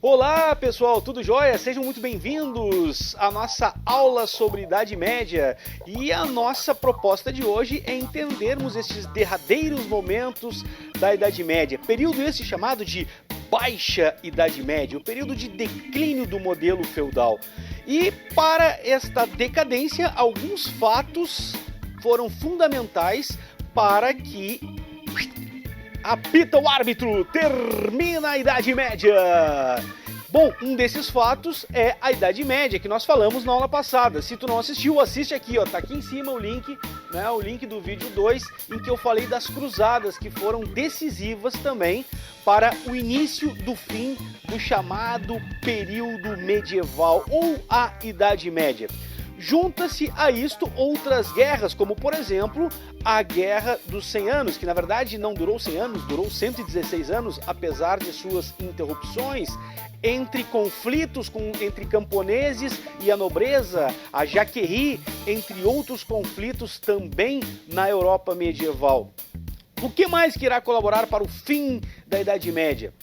Olá pessoal, tudo jóia? Sejam muito bem-vindos à nossa aula sobre Idade Média. E a nossa proposta de hoje é entendermos estes derradeiros momentos da Idade Média. Período esse chamado de Baixa Idade Média, o período de declínio do modelo feudal. E para esta decadência, alguns fatos foram fundamentais para que apita o árbitro, termina a Idade Média. Bom, um desses fatos é a Idade Média, que nós falamos na aula passada. Se tu não assistiu, assiste aqui, ó, tá aqui em cima o link, né, o link do vídeo 2, em que eu falei das cruzadas, que foram decisivas também para o início do fim do chamado período medieval ou a Idade Média. Junta-se a isto outras guerras, como por exemplo a Guerra dos 100 Anos, que na verdade não durou 100 anos, durou 116 anos, apesar de suas interrupções, entre conflitos entre camponeses e a nobreza, a jaquerie, entre outros conflitos também na Europa medieval. O que mais que irá colaborar para o fim da Idade Média?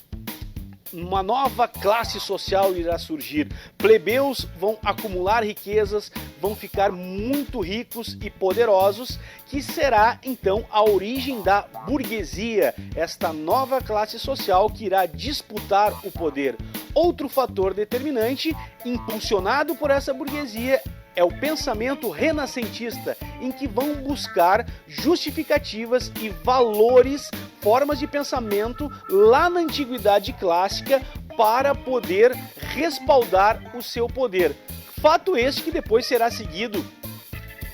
Uma nova classe social irá surgir. Plebeus vão acumular riquezas, vão ficar muito ricos e poderosos, que será então a origem da burguesia, esta nova classe social que irá disputar o poder. Outro fator determinante, impulsionado por essa burguesia, é o pensamento renascentista, em que vão buscar justificativas e valores, formas de pensamento lá na antiguidade clássica para poder respaldar o seu poder. Fato este que depois será seguido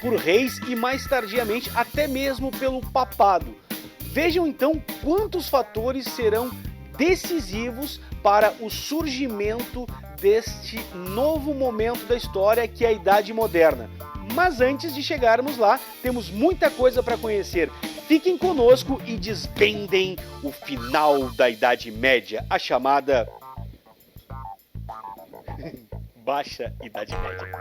por reis e mais tardiamente até mesmo pelo papado. Vejam então quantos fatores serão decisivos para o surgimento deste novo momento da história que é a Idade Moderna. Mas antes de chegarmos lá, temos muita coisa para conhecer. Fiquem conosco e desvendem o final da Idade Média, a chamada Baixa Idade Média.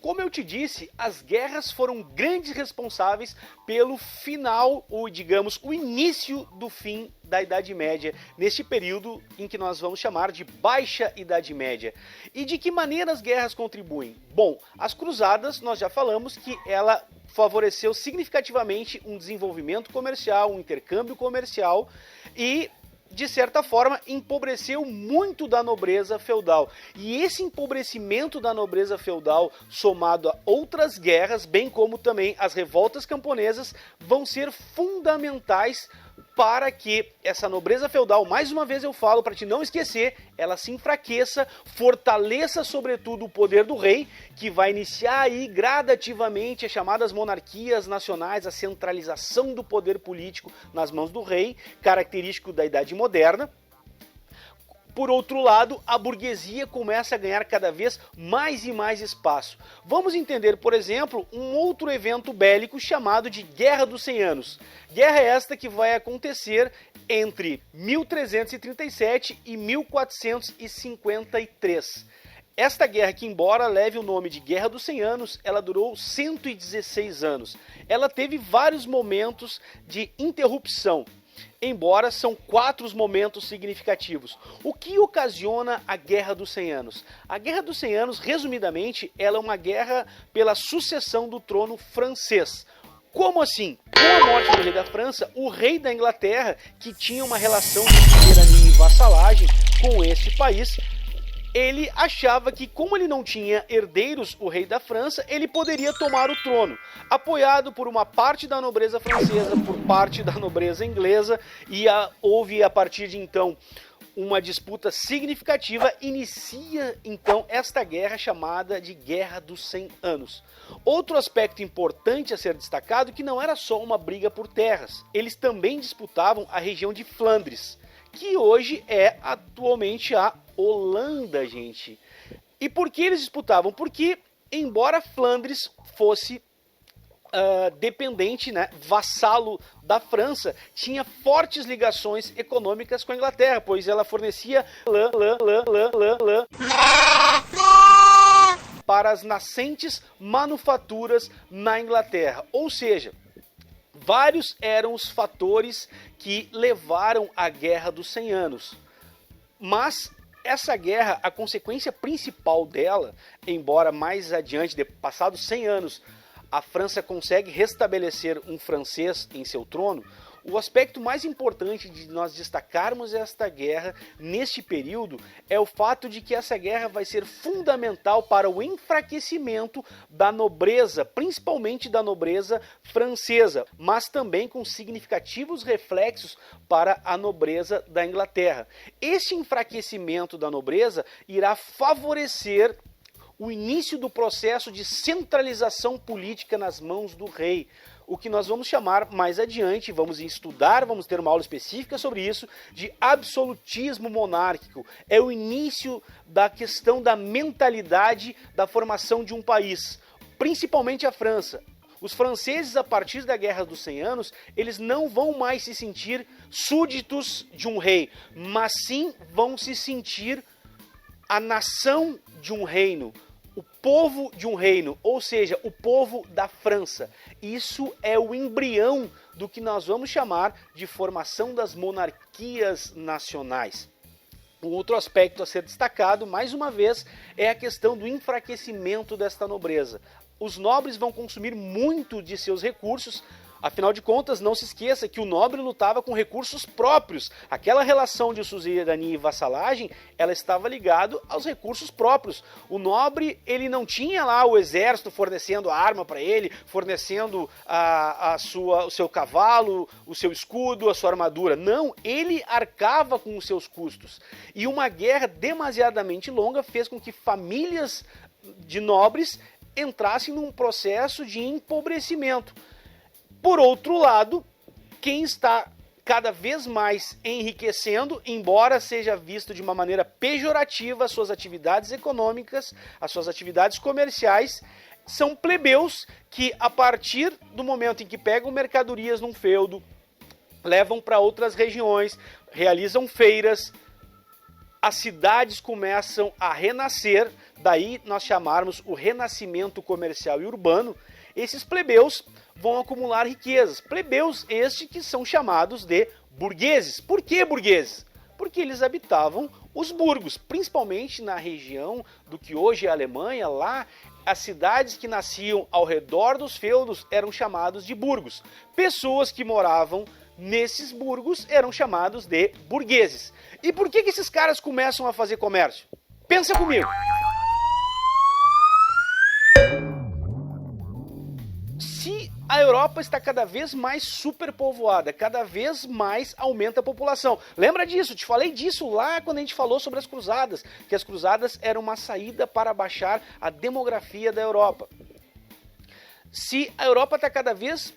Como eu te disse, as guerras foram grandes responsáveis pelo final, ou digamos, o início do fim da Idade Média, neste período em que nós vamos chamar de Baixa Idade Média. E de que maneira as guerras contribuem? Bom, as cruzadas, nós já falamos que ela favoreceu significativamente um desenvolvimento comercial, um intercâmbio comercial e, de certa forma, empobreceu muito da nobreza feudal. E esse empobrecimento da nobreza feudal, somado a outras guerras, bem como também as revoltas camponesas, vão ser fundamentais para que essa nobreza feudal, mais uma vez eu falo para te não esquecer, ela se enfraqueça, fortaleça sobretudo o poder do rei, que vai iniciar aí gradativamente as chamadas monarquias nacionais, a centralização do poder político nas mãos do rei, característico da Idade Moderna. Por outro lado, a burguesia começa a ganhar cada vez mais e mais espaço. Vamos entender, por exemplo, um outro evento bélico chamado de Guerra dos 100 Anos. Guerra esta que vai acontecer entre 1337 e 1453. Esta guerra, que embora leve o nome de Guerra dos 100 Anos, ela durou 116 anos. Ela teve vários momentos de interrupção, embora são 4 os momentos significativos. O que ocasiona a Guerra dos 100 Anos? A Guerra dos 100 Anos, resumidamente, ela é uma guerra pela sucessão do trono francês. Como assim? Com a morte do rei da França, o rei da Inglaterra, que tinha uma relação de soberania e vassalagem com este país, ele achava que, como ele não tinha herdeiros, o rei da França, ele poderia tomar o trono, apoiado por uma parte da nobreza francesa, por parte da nobreza inglesa, e houve a partir de então uma disputa significativa. Inicia então esta guerra chamada de Guerra dos 100 Anos. Outro aspecto importante a ser destacado é que não era só uma briga por terras, eles também disputavam a região de Flandres, que hoje é atualmente a Holanda, gente. E por que eles disputavam? Porque, embora Flandres fosse dependente, né, vassalo da França, tinha fortes ligações econômicas com a Inglaterra, pois ela fornecia lã para as nascentes manufaturas na Inglaterra. Ou seja, vários eram os fatores que levaram à Guerra dos 100 Anos. Mas essa guerra, a consequência principal dela, embora mais adiante, passados 100 anos, a França consegue restabelecer um francês em seu trono, o aspecto mais importante de nós destacarmos esta guerra neste período é o fato de que essa guerra vai ser fundamental para o enfraquecimento da nobreza, principalmente da nobreza francesa, mas também com significativos reflexos para a nobreza da Inglaterra. Este enfraquecimento da nobreza irá favorecer o início do processo de centralização política nas mãos do rei, o que nós vamos chamar mais adiante, vamos estudar, vamos ter uma aula específica sobre isso, de absolutismo monárquico. É o início da questão da mentalidade da formação de um país, principalmente a França. Os franceses, a partir da Guerra dos 100 Anos, eles não vão mais se sentir súditos de um rei, mas sim vão se sentir a nação de um reino, o povo de um reino, ou seja, o povo da França. Isso é o embrião do que nós vamos chamar de formação das monarquias nacionais. Um outro aspecto a ser destacado, mais uma vez, é a questão do enfraquecimento desta nobreza. Os nobres vão consumir muito de seus recursos. Afinal de contas, não se esqueça que o nobre lutava com recursos próprios. Aquela relação de suzerania e vassalagem, ela estava ligada aos recursos próprios. O nobre, ele não tinha lá o exército fornecendo a arma para ele, fornecendo o seu cavalo, o seu escudo, a sua armadura. Não, ele arcava com os seus custos. E uma guerra demasiadamente longa fez com que famílias de nobres entrassem num processo de empobrecimento. Por outro lado, quem está cada vez mais enriquecendo, embora seja visto de uma maneira pejorativa as suas atividades econômicas, as suas atividades comerciais, são plebeus que, a partir do momento em que pegam mercadorias num feudo, levam para outras regiões, realizam feiras, as cidades começam a renascer, daí nós chamarmos o renascimento comercial e urbano. Esses plebeus vão acumular riquezas. Plebeus estes que são chamados de burgueses. Por que burgueses? Porque eles habitavam os burgos, principalmente na região do que hoje é a Alemanha. Lá, as cidades que nasciam ao redor dos feudos eram chamados de burgos. Pessoas que moravam nesses burgos eram chamados de burgueses. E por que esses caras começam a fazer comércio? Pensa comigo. Se a Europa está cada vez mais superpovoada, cada vez mais aumenta a população. Lembra disso? Te falei disso lá quando a gente falou sobre as cruzadas, que as cruzadas eram uma saída para baixar a demografia da Europa. Se a Europa está cada vez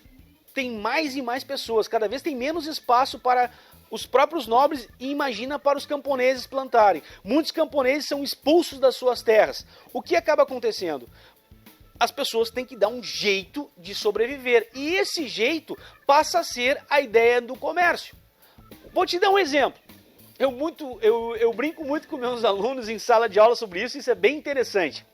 tem mais e mais pessoas, cada vez tem menos espaço para os próprios nobres e imagina para os camponeses plantarem. Muitos camponeses são expulsos das suas terras. O que acaba acontecendo? As pessoas têm que dar um jeito de sobreviver. E esse jeito passa a ser a ideia do comércio. Vou te dar um exemplo. Eu brinco muito com meus alunos em sala de aula sobre isso é bem interessante.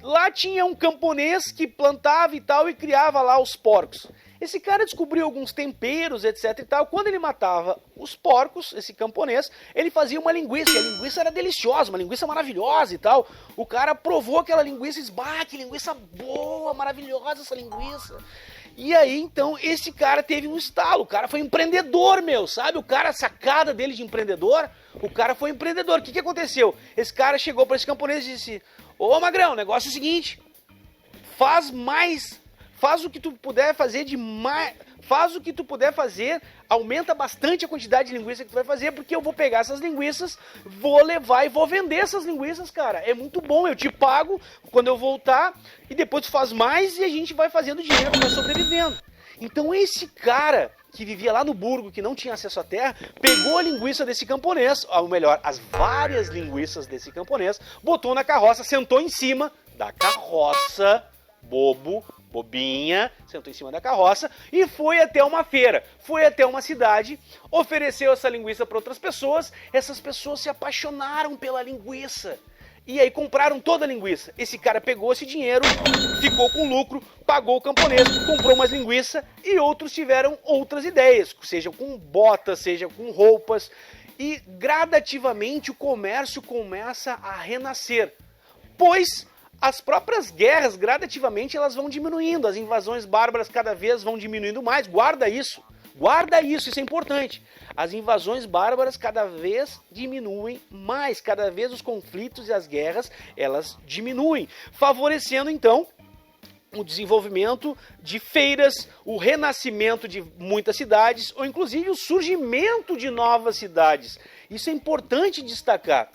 Lá tinha um camponês que plantava e tal e criava lá os porcos. Esse cara descobriu alguns temperos, etc e tal. Quando ele matava os porcos, esse camponês, ele fazia uma linguiça. E a linguiça era deliciosa, uma linguiça maravilhosa e tal. O cara provou aquela linguiça e disse, bah, que linguiça boa, maravilhosa essa linguiça. E aí, então, esse cara teve um estalo. O cara foi empreendedor, meu, sabe? O cara, a sacada dele de empreendedor, o cara foi empreendedor. O que aconteceu? Esse cara chegou para esse camponês e disse, ô Magrão, o negócio é o seguinte, faz o que tu puder fazer faz o que tu puder fazer, aumenta bastante a quantidade de linguiça que tu vai fazer, porque eu vou pegar essas linguiças, vou levar e vou vender essas linguiças, cara. É muito bom, eu te pago quando eu voltar, e depois tu faz mais e a gente vai fazendo dinheiro, vai sobrevivendo. Então esse cara que vivia lá no burgo, que não tinha acesso à terra, pegou a linguiça desse camponês, ou melhor, as várias linguiças desse camponês, botou na carroça, sentou em cima da carroça, bobo, bobinha, sentou em cima da carroça e foi até uma feira, foi até uma cidade, ofereceu essa linguiça para outras pessoas, essas pessoas se apaixonaram pela linguiça. E aí compraram toda a linguiça. Esse cara pegou esse dinheiro, ficou com lucro, pagou o camponês, comprou mais linguiça e outros tiveram outras ideias, seja com botas, seja com roupas. E gradativamente o comércio começa a renascer, pois as próprias guerras gradativamente elas vão diminuindo, as invasões bárbaras cada vez vão diminuindo mais, guarda isso, isso é importante. As invasões bárbaras cada vez diminuem mais, cada vez os conflitos e as guerras elas diminuem, favorecendo então o desenvolvimento de feiras, o renascimento de muitas cidades, ou inclusive o surgimento de novas cidades. Isso é importante destacar.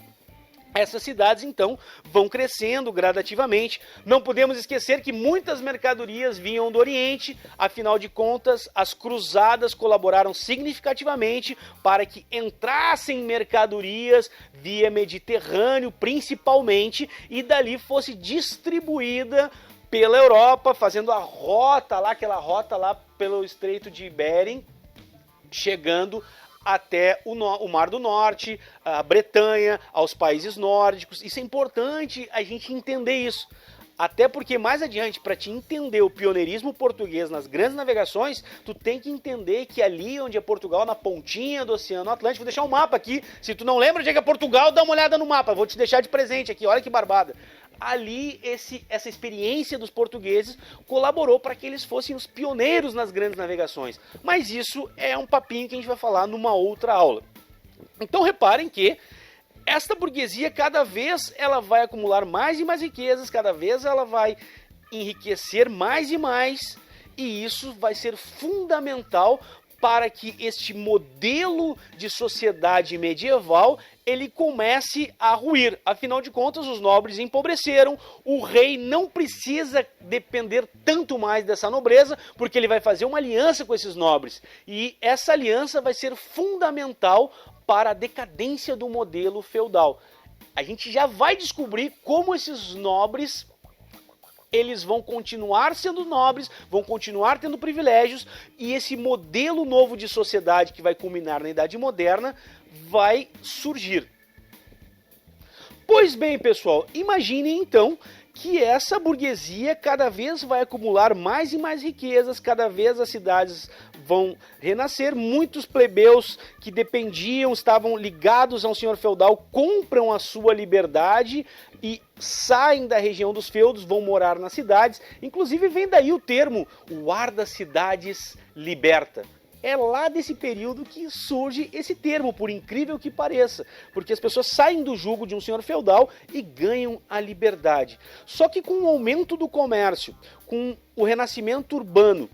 Essas cidades, então, vão crescendo gradativamente. Não podemos esquecer que muitas mercadorias vinham do Oriente, afinal de contas, as cruzadas colaboraram significativamente para que entrassem mercadorias via Mediterrâneo, principalmente, e dali fosse distribuída pela Europa, fazendo a rota lá, aquela rota lá pelo Estreito de Bering, chegando até o Mar do Norte, a Bretanha, aos países nórdicos. Isso é importante a gente entender isso. Até porque mais adiante, para te entender o pioneirismo português nas grandes navegações, tu tem que entender que ali onde é Portugal, na pontinha do Oceano Atlântico, vou deixar um mapa aqui, se tu não lembra onde é que é Portugal, dá uma olhada no mapa, vou te deixar de presente aqui, olha que barbada. Ali, essa experiência dos portugueses colaborou para que eles fossem os pioneiros nas grandes navegações. Mas isso é um papinho que a gente vai falar numa outra aula. Então reparem que esta burguesia, cada vez ela vai acumular mais e mais riquezas, cada vez ela vai enriquecer mais e mais, e isso vai ser fundamental para que este modelo de sociedade medieval ele comece a ruir. Afinal de contas, os nobres empobreceram, o rei não precisa depender tanto mais dessa nobreza, porque ele vai fazer uma aliança com esses nobres. E essa aliança vai ser fundamental para a decadência do modelo feudal. A gente já vai descobrir como esses nobres eles vão continuar sendo nobres, vão continuar tendo privilégios, e esse modelo novo de sociedade que vai culminar na Idade Moderna vai surgir. Pois bem, pessoal, imaginem então que essa burguesia cada vez vai acumular mais e mais riquezas, cada vez as cidades vão renascer, muitos plebeus que dependiam, estavam ligados a um senhor feudal, compram a sua liberdade e saem da região dos feudos, vão morar nas cidades, inclusive vem daí o termo, o ar das cidades liberta. É lá desse período que surge esse termo, por incrível que pareça, porque as pessoas saem do jugo de um senhor feudal e ganham a liberdade. Só que com o aumento do comércio, com o renascimento urbano,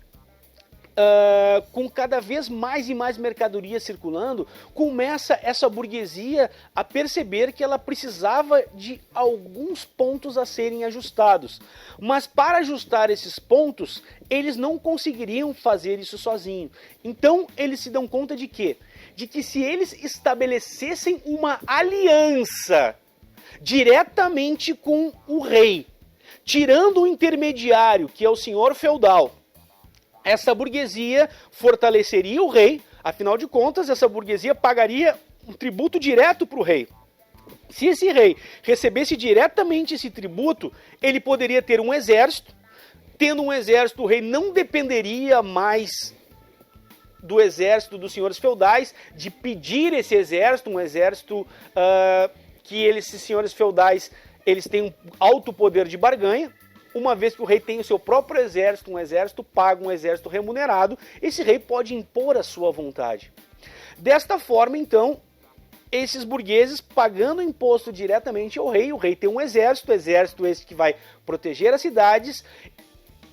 com cada vez mais e mais mercadorias circulando, começa essa burguesia a perceber que ela precisava de alguns pontos a serem ajustados. Mas para ajustar esses pontos, eles não conseguiriam fazer isso sozinhos. Então eles se dão conta de quê? De que se eles estabelecessem uma aliança diretamente com o rei, tirando o intermediário, que é o senhor feudal, essa burguesia fortaleceria o rei, afinal de contas, essa burguesia pagaria um tributo direto para o rei. Se esse rei recebesse diretamente esse tributo, ele poderia ter um exército. Tendo um exército, o rei não dependeria mais do exército dos senhores feudais, de pedir esse exército, um exército que esses senhores feudais eles têm um alto poder de barganha. Uma vez que o rei tem o seu próprio exército, um exército pago, um exército remunerado, esse rei pode impor a sua vontade. Desta forma, então, esses burgueses pagando imposto diretamente ao rei, o rei tem um exército esse que vai proteger as cidades,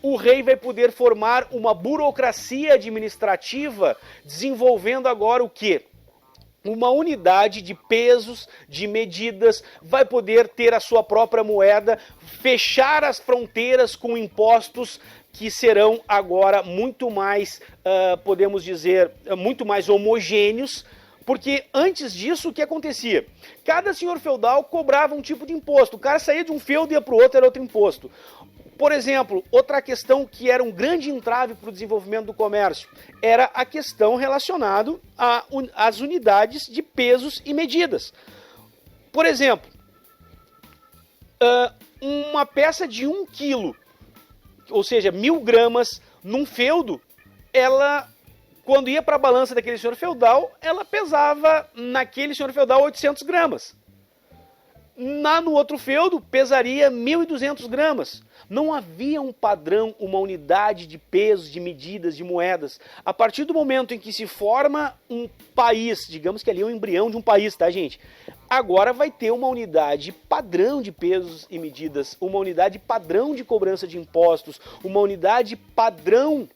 o rei vai poder formar uma burocracia administrativa, desenvolvendo agora o quê? Uma unidade de pesos, de medidas, vai poder ter a sua própria moeda, fechar as fronteiras com impostos que serão agora muito mais, podemos dizer, muito mais homogêneos, porque antes disso o que acontecia? Cada senhor feudal cobrava um tipo de imposto, o cara saía de um feudo e ia para o outro, era outro imposto. Por exemplo, outra questão que era um grande entrave para o desenvolvimento do comércio era a questão relacionada às unidades de pesos e medidas. Por exemplo, uma peça de 1 quilo, ou seja, 1000 gramas num feudo, ela, quando ia para a balança daquele senhor feudal, ela pesava naquele senhor feudal 800 gramas. No outro feudo, pesaria 1.200 gramas. Não havia um padrão, uma unidade de pesos, de medidas, de moedas. A partir do momento em que se forma um país, digamos que ali é um embrião de um país, tá, gente? Agora vai ter uma unidade padrão de pesos e medidas, uma unidade padrão de cobrança de impostos, uma unidade padrão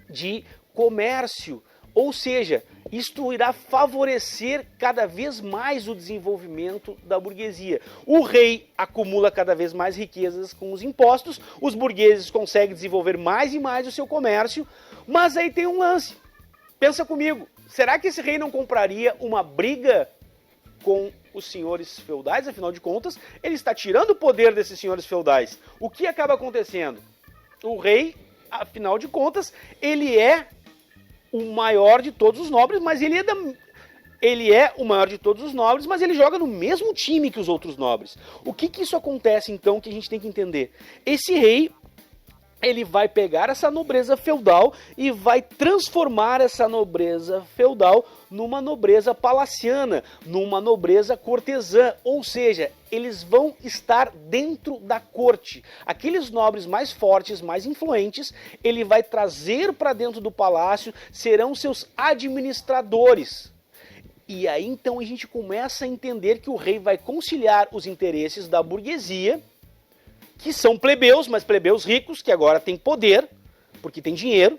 de comércio. Ou seja, isto irá favorecer cada vez mais o desenvolvimento da burguesia. O rei acumula cada vez mais riquezas com os impostos, os burgueses conseguem desenvolver mais e mais o seu comércio, mas aí tem um lance. Pensa comigo, será que esse rei não compraria uma briga com os senhores feudais? Afinal de contas, ele está tirando o poder desses senhores feudais. O que acaba acontecendo? O rei, afinal de contas, ele é o maior de todos os nobres, mas ele é o maior de todos os nobres, mas ele joga no mesmo time que os outros nobres. O que isso acontece, então, que a gente tem que entender? Esse rei, ele vai pegar essa nobreza feudal e vai transformar essa nobreza feudal numa nobreza palaciana, numa nobreza cortesã, ou seja, eles vão estar dentro da corte. Aqueles nobres mais fortes, mais influentes, ele vai trazer para dentro do palácio, serão seus administradores. E aí então a gente começa a entender que o rei vai conciliar os interesses da burguesia, que são plebeus, mas plebeus ricos, que agora têm poder, porque tem dinheiro,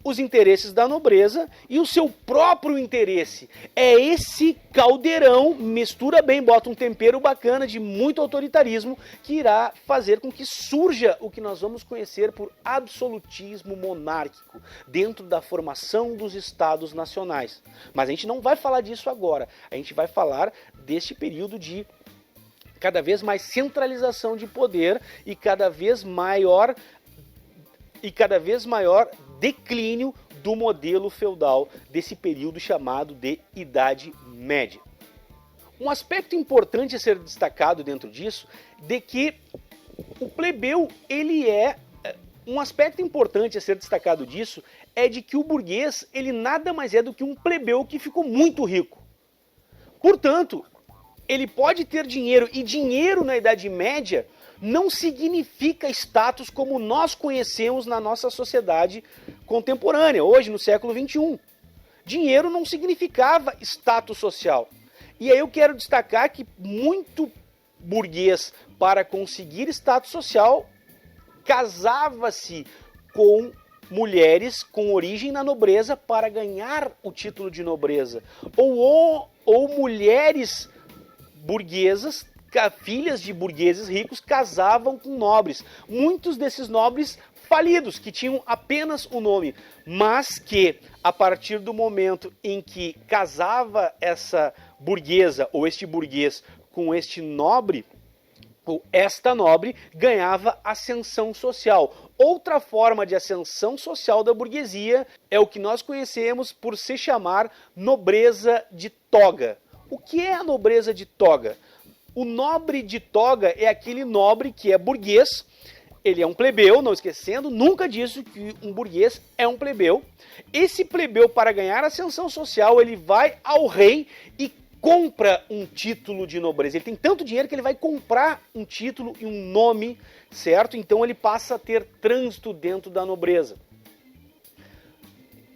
os interesses da nobreza e o seu próprio interesse. É esse caldeirão, mistura bem, bota um tempero bacana de muito autoritarismo, que irá fazer com que surja o que nós vamos conhecer por absolutismo monárquico, dentro da formação dos estados nacionais. Mas a gente não vai falar disso agora, a gente vai falar deste período de cada vez mais centralização de poder e cada vez maior declínio do modelo feudal desse período chamado de Idade Média. Um aspecto importante a ser destacado dentro disso, de que o plebeu, um aspecto importante a ser destacado disso, é de que o burguês, ele nada mais é do que um plebeu que ficou muito rico. Portanto, ele pode ter dinheiro, e dinheiro na Idade Média não significa status como nós conhecemos na nossa sociedade contemporânea, hoje no século XXI. Dinheiro não significava status social. E aí eu quero destacar que muito burguês, para conseguir status social, casava-se com mulheres com origem na nobreza para ganhar o título de nobreza. Ou mulheres burguesas, filhas de burgueses ricos, casavam com nobres. Muitos desses nobres falidos, que tinham apenas o nome, mas que, a partir do momento em que casava essa burguesa, ou este burguês, com este nobre, ou esta nobre, ganhava ascensão social. Outra forma de ascensão social da burguesia é o que nós conhecemos por se chamar nobreza de toga. O que é a nobreza de toga? O nobre de toga é aquele nobre que é burguês, ele é um plebeu, não esquecendo nunca disso que um burguês é um plebeu. Esse plebeu, para ganhar ascensão social, ele vai ao rei e compra um título de nobreza. Ele tem tanto dinheiro que ele vai comprar um título e um nome, certo? Então ele passa a ter trânsito dentro da nobreza.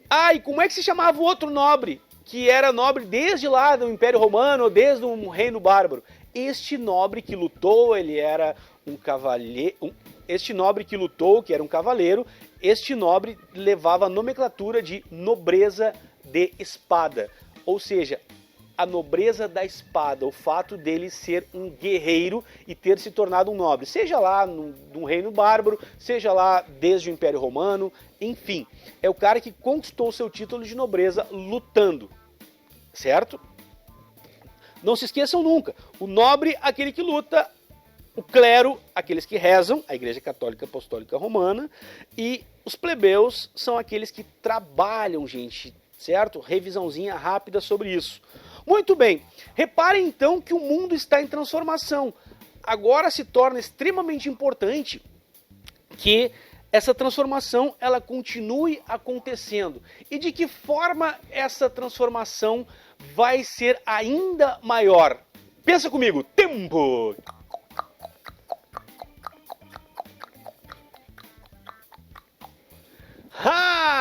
Ah, e como é que se chamava o outro nobre? Que era nobre desde lá do Império Romano, desde um reino bárbaro. Este nobre que lutou, ele era um cavaleiro. Este nobre que lutou, que era um cavaleiro, este nobre levava a nomenclatura de nobreza de espada. Ou seja, a nobreza da espada, o fato dele ser um guerreiro e ter se tornado um nobre, seja lá num reino bárbaro, seja lá desde o Império Romano, enfim, é o cara que conquistou seu título de nobreza lutando, certo? Não se esqueçam nunca, o nobre, aquele que luta, O clero, aqueles que rezam, a Igreja Católica Apostólica Romana, e os plebeus são aqueles que trabalham, gente, certo? Revisãozinha rápida sobre isso. Muito bem, reparem então que o mundo está em transformação. Agora se torna extremamente importante que essa transformação ela continue acontecendo. E de que forma essa transformação vai ser ainda maior? Pensa comigo, tempo!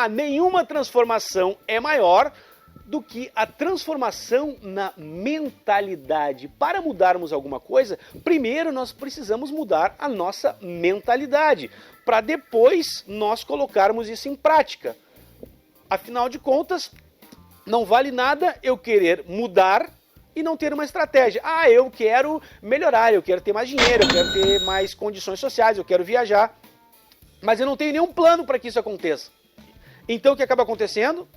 Nenhuma transformação é maior do que a transformação na mentalidade. Para mudarmos alguma coisa, primeiro nós precisamos mudar a nossa mentalidade, para depois nós colocarmos isso em prática. Afinal de contas, não vale nada eu querer mudar e não ter uma estratégia. Eu quero melhorar, eu quero ter mais dinheiro, eu quero ter mais condições sociais, eu quero viajar, mas eu não tenho nenhum plano para que isso aconteça. Então o que acaba acontecendo?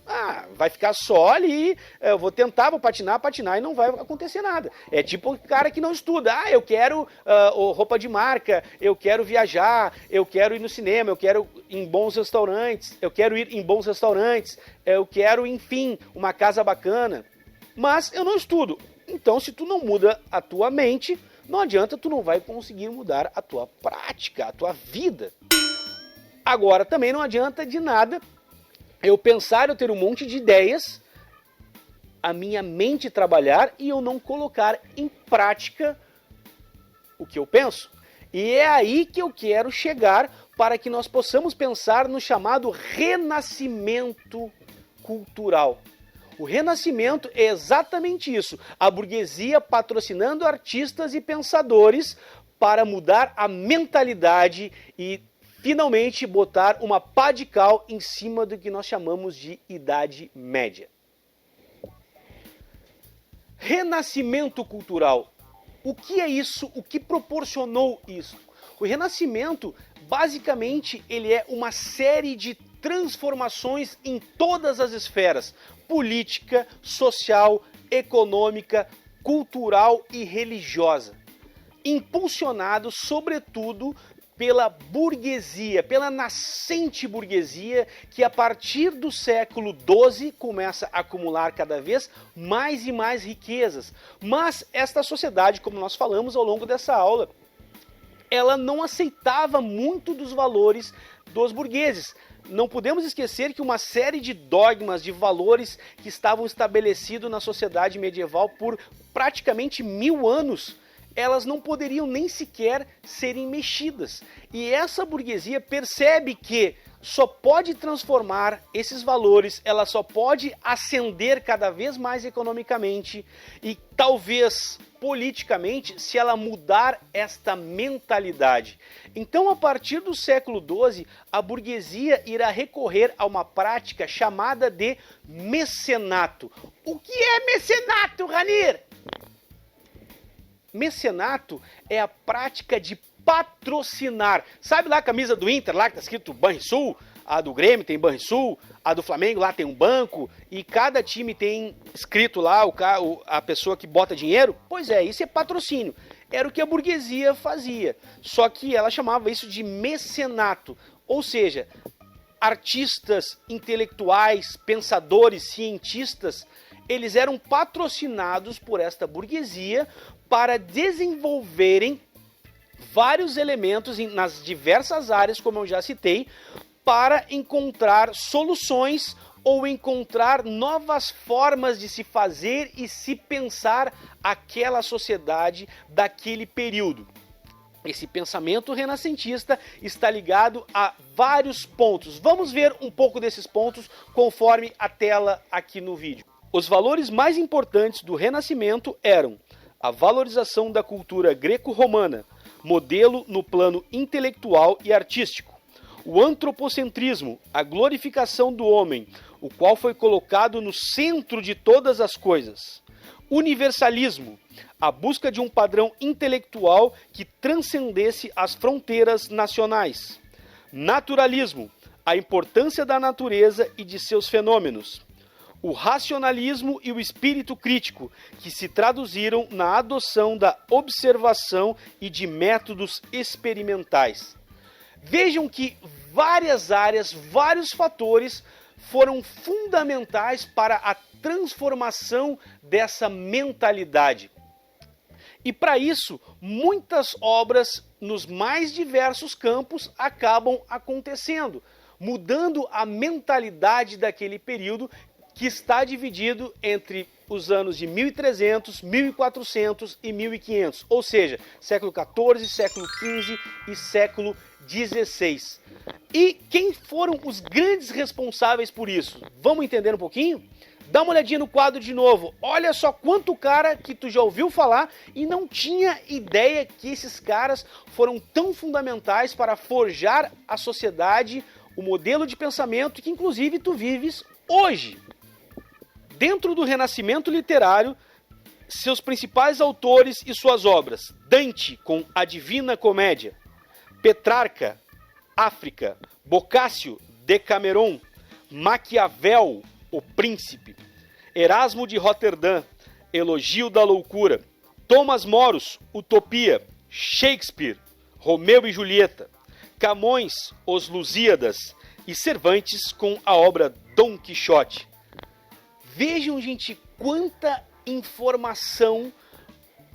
Vai ficar só ali, eu vou tentar, vou patinar e não vai acontecer nada. É tipo o cara que não estuda. Eu quero roupa de marca, eu quero viajar, eu quero ir no cinema, eu quero ir em bons restaurantes, eu quero, enfim, uma casa bacana. Mas eu não estudo. Então se tu não muda a tua mente, não adianta, tu não vai conseguir mudar a tua prática, a tua vida. Agora também não adianta de nada eu pensar, eu ter um monte de ideias, a minha mente trabalhar e eu não colocar em prática o que eu penso. E é aí que eu quero chegar para que nós possamos pensar no chamado renascimento cultural. O renascimento é exatamente isso, a burguesia patrocinando artistas e pensadores para mudar a mentalidade e finalmente botar uma pá de cal em cima do que nós chamamos de Idade Média. Renascimento cultural. O que é isso? O que proporcionou isso? O Renascimento, basicamente, ele é uma série de transformações em todas as esferas: política, social, econômica, cultural e religiosa. Impulsionado, sobretudo, pela burguesia, pela nascente burguesia, que a partir do século XII começa a acumular cada vez mais e mais riquezas. Mas esta sociedade, como nós falamos ao longo dessa aula, ela não aceitava muito dos valores dos burgueses. Não podemos esquecer que uma série de dogmas, de valores que estavam estabelecidos na sociedade medieval por praticamente 1000 anos, elas não poderiam nem sequer serem mexidas. E essa burguesia percebe que só pode transformar esses valores, ela só pode ascender cada vez mais economicamente e talvez politicamente se ela mudar esta mentalidade. Então, a partir do século XII, a burguesia irá recorrer a uma prática chamada de mecenato. O que é mecenato, Ranir? Mecenato é a prática de patrocinar. Sabe lá a camisa do Inter, lá que está escrito Banrisul? A do Grêmio tem Banrisul, a do Flamengo lá tem um banco, e cada time tem escrito lá a pessoa que bota dinheiro? Pois é, isso é patrocínio. Era o que a burguesia fazia, só que ela chamava isso de mecenato, ou seja, artistas, intelectuais, pensadores, cientistas, eles eram patrocinados por esta burguesia para desenvolverem vários elementos nas diversas áreas, como eu já citei, para encontrar soluções ou encontrar novas formas de se fazer e se pensar aquela sociedade daquele período. Esse pensamento renascentista está ligado a vários pontos. Vamos ver um pouco desses pontos conforme a tela aqui no vídeo. Os valores mais importantes do Renascimento eram a valorização da cultura greco-romana, modelo no plano intelectual e artístico. O antropocentrismo, a glorificação do homem, o qual foi colocado no centro de todas as coisas. Universalismo, a busca de um padrão intelectual que transcendesse as fronteiras nacionais. Naturalismo, a importância da natureza e de seus fenômenos. o racionalismo e o espírito crítico, que se traduziram na adoção da observação e de métodos experimentais. Vejam que várias áreas, vários fatores foram fundamentais para a transformação dessa mentalidade. E para isso, muitas obras nos mais diversos campos acabam acontecendo, mudando a mentalidade daquele período que está dividido entre os anos de 1300, 1400 e 1500, ou seja, século XIV, século XV e século XVI. E quem foram os grandes responsáveis por isso? Vamos entender um pouquinho? Dá uma olhadinha no quadro de novo. Olha só quanto cara que tu já ouviu falar e não tinha ideia que esses caras foram tão fundamentais para forjar a sociedade, o modelo de pensamento que inclusive tu vives hoje. Dentro do Renascimento literário, seus principais autores e suas obras: Dante com a Divina Comédia, Petrarca, África, Boccaccio, Decameron, Maquiavel, O Príncipe, Erasmo de Roterdã, Elogio da Loucura, Thomas Moros, Utopia, Shakespeare, Romeu e Julieta, Camões, Os Lusíadas e Cervantes com a obra Dom Quixote. Vejam, gente, quanta informação,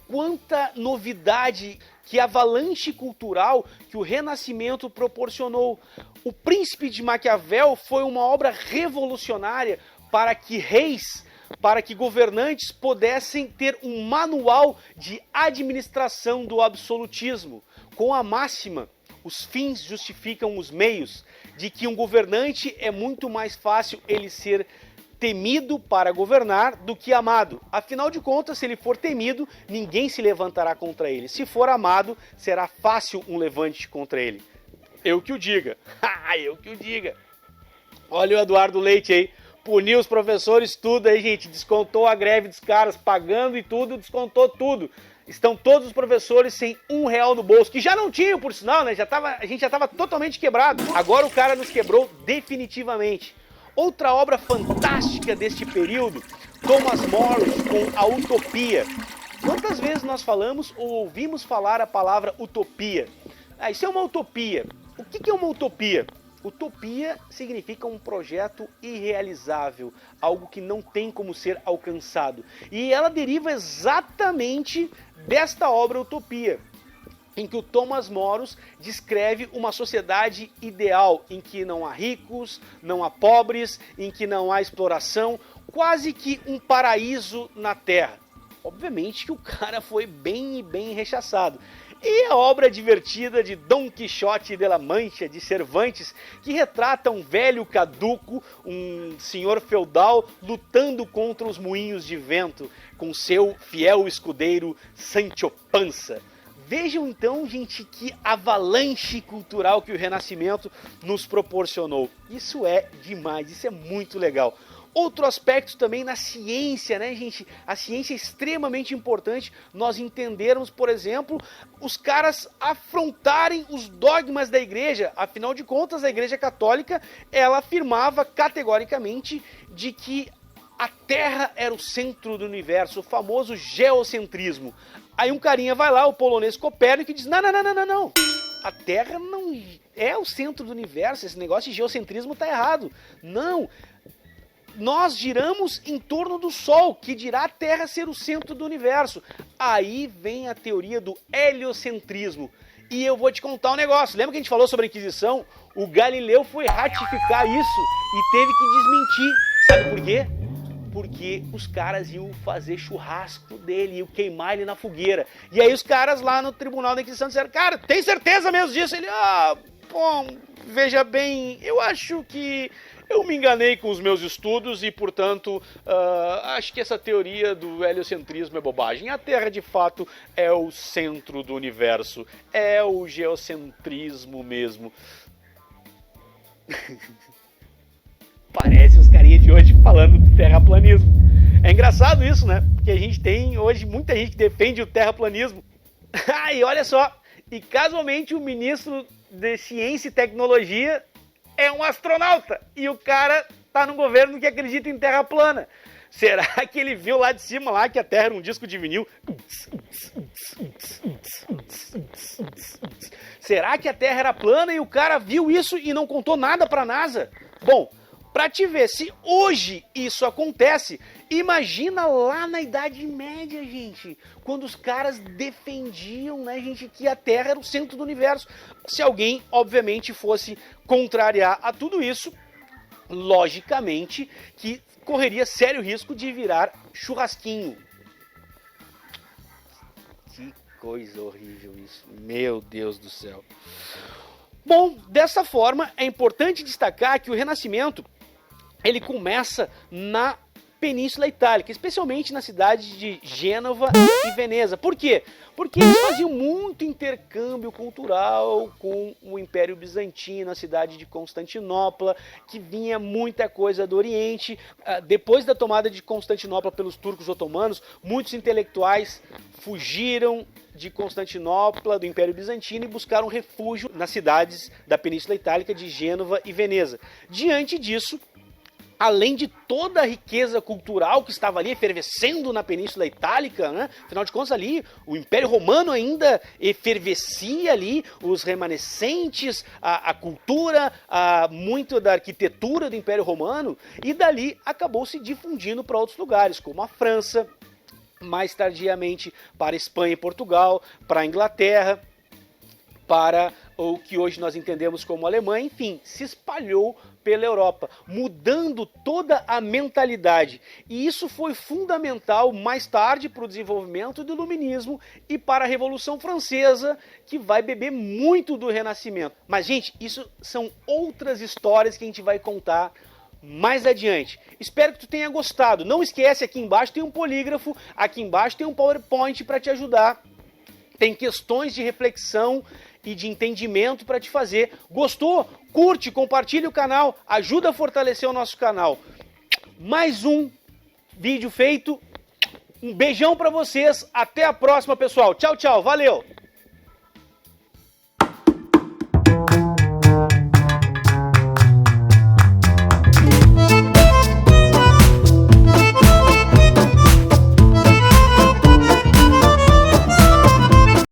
quanta novidade, que avalanche cultural que o Renascimento proporcionou. O Príncipe de Maquiavel foi uma obra revolucionária para que reis, para que governantes pudessem ter um manual de administração do absolutismo, com a máxima: os fins justificam os meios, de que um governante é muito mais fácil ele ser temido para governar do que amado. Afinal de contas, se ele for temido, ninguém se levantará contra ele. Se for amado, será fácil um levante contra ele. Eu que o diga. Eu que o diga. Olha o Eduardo Leite aí. Puniu os professores tudo aí, gente. Descontou a greve dos caras, pagando e tudo, descontou tudo. Estão todos os professores sem R$1 no bolso, que já não tinham, por sinal, né? A gente já estava totalmente quebrado. Agora o cara nos quebrou definitivamente. Outra obra fantástica deste período, Thomas Moros com a Utopia. Quantas vezes nós falamos ou ouvimos falar a palavra utopia? Isso é uma utopia. O que é uma utopia? Utopia significa um projeto irrealizável, algo que não tem como ser alcançado. E ela deriva exatamente desta obra Utopia, em que o Thomas Moros descreve uma sociedade ideal, em que não há ricos, não há pobres, em que não há exploração, quase que um paraíso na Terra. Obviamente que o cara foi bem rechaçado. E a obra divertida de Dom Quixote de la Mancha, de Cervantes, que retrata um velho caduco, um senhor feudal, lutando contra os moinhos de vento, com seu fiel escudeiro Sancho Panza. Vejam então, gente, que avalanche cultural que o Renascimento nos proporcionou. Isso é demais, isso é muito legal. Outro aspecto também na ciência, né, gente? A ciência é extremamente importante nós entendermos, por exemplo, os caras afrontarem os dogmas da igreja. Afinal de contas, a Igreja Católica, ela afirmava categoricamente de que a Terra era o centro do universo, o famoso geocentrismo. Aí um carinha vai lá, o polonês Copérnico, e diz: não. A Terra não é o centro do universo, esse negócio de geocentrismo está errado. Não, nós giramos em torno do Sol, que dirá a Terra ser o centro do universo. Aí vem a teoria do heliocentrismo. E eu vou te contar um negócio. Lembra que a gente falou sobre a Inquisição? O Galileu foi ratificar isso e teve que desmentir. Sabe por quê? Porque os caras iam fazer churrasco dele, iam queimar ele na fogueira. E aí os caras lá no Tribunal da Inquisição disseram: cara, tem certeza mesmo disso? Ele: bom, veja bem, eu acho que eu me enganei com os meus estudos e, portanto, acho que essa teoria do heliocentrismo é bobagem. A Terra, de fato, é o centro do universo. É o geocentrismo mesmo. Parece os carinhas de hoje falando do terraplanismo. É engraçado isso, né? Porque a gente tem hoje muita gente que defende o terraplanismo. E olha só, e casualmente o ministro de Ciência e Tecnologia é um astronauta. E o cara tá num governo que acredita em terra plana. Será que ele viu lá de cima lá que a Terra era um disco de vinil? Será que a Terra era plana e o cara viu isso e não contou nada pra NASA? Bom, pra te ver, se hoje isso acontece, imagina lá na Idade Média, gente, quando os caras defendiam, né, gente, que a Terra era o centro do universo. Se alguém, obviamente, fosse contrariar a tudo isso, logicamente que correria sério risco de virar churrasquinho. Que coisa horrível isso, meu Deus do céu. Bom, dessa forma é importante destacar que o Renascimento ele começa na Península Itálica, especialmente na cidade de Gênova e Veneza. Por quê? Porque eles faziam muito intercâmbio cultural com o Império Bizantino, a cidade de Constantinopla, que vinha muita coisa do Oriente. Depois da tomada de Constantinopla pelos turcos otomanos, muitos intelectuais fugiram de Constantinopla, do Império Bizantino, e buscaram refúgio nas cidades da Península Itálica de Gênova e Veneza. Diante disso, além de toda a riqueza cultural que estava ali efervescendo na Península Itálica, né? Afinal de contas ali, o Império Romano ainda efervescia ali, os remanescentes, a cultura, muito da arquitetura do Império Romano, e dali acabou se difundindo para outros lugares, como a França, mais tardiamente para a Espanha e Portugal, para a Inglaterra, para o que hoje nós entendemos como Alemanha, enfim, se espalhou pela Europa, mudando toda a mentalidade. E isso foi fundamental mais tarde para o desenvolvimento do Iluminismo e para a Revolução Francesa, que vai beber muito do Renascimento. Mas, gente, isso são outras histórias que a gente vai contar mais adiante. Espero que tu tenha gostado. Não esquece, aqui embaixo tem um polígrafo, aqui embaixo tem um PowerPoint para te ajudar. Tem questões de reflexão e de entendimento para te fazer. Gostou? Curte, compartilha o canal, ajuda a fortalecer o nosso canal. Mais um vídeo feito. Um beijão para vocês. Até a próxima, pessoal. Tchau, tchau. Valeu!